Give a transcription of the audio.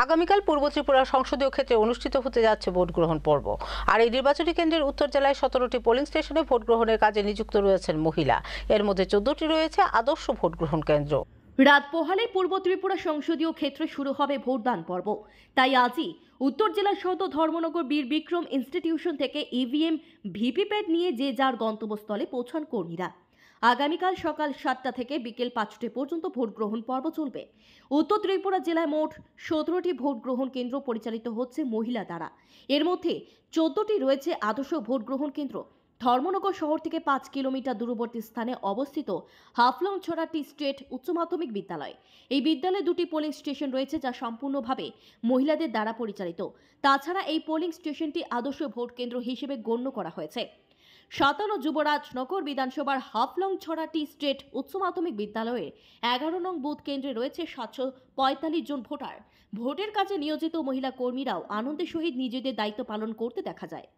আগামীকাল পূর্ব ত্রিপুরা সংসদীয় ক্ষেত্রে অনুষ্ঠিত হতে যাচ্ছে ভোট গ্রহণ পর্ব। আর এই নির্বাচনী কেন্দ্রের উত্তর জেলায় 17টি পোলিং স্টেশনে ভোট গ্রহণের কাজে নিযুক্ত রয়েছেন মহিলা। এর মধ্যে 14টি রয়েছে আদর্শ ভোট গ্রহণ কেন্দ্র। রাত পোহালে পূর্ব ত্রিপুরা সংসদীয় ক্ষেত্রে শুরু হবে ভোটদান পর্ব। তাই আজই উত্তর জেলার সদর ধর্মনগর বীর বিক্রম ইনস্টিটিউশন থেকে ইভিএম ভিভিপ্যাট নিয়ে যে যার গন্তব্যস্থলে পৌঁছান কর্মীরা। আগামীকাল সকাল 7টা থেকে বিকেল 5টে পর্যন্ত ভোট গ্রহণ পর্ব চলবে। উত্তর ত্রিপুরা জেলায় মোট 17টি ভোট গ্রহণ কেন্দ্র পরিচালিত হচ্ছে মহিলা দ্বারা। এর মধ্যে 14টি রয়েছে আদর্শ ভোট গ্রহণ কেন্দ্র। ধর্মনগর শহর থেকে 5 কিলোমিটার দূরবর্তী স্থানে অবস্থিত হাফলংছড়া টি স্টেট উচ্চ মাধ্যমিক বিদ্যালয়। এই বিদ্যালয়ে 2টি পোলিং স্টেশন রয়েছে যা সম্পূর্ণভাবে মহিলাদের দ্বারা পরিচালিত। তাছাড়া এই পোলিং স্টেশনটি আদর্শ ভোট কেন্দ্র হিসেবে গণ্য করা হয়েছে। 57 যুবরাজনগর বিধানসভার হাফলংছড়া টি স্টেট উচ্চ মাধ্যমিক বিদ্যালয়ের 11 নং বুথ কেন্দ্রে রয়েছে 745 জন ভোটার। ভোটের কাজে নিয়োজিত মহিলা কর্মীরাও আনন্দের সহিত নিজেদের দায়িত্ব পালন করতে দেখা যায়।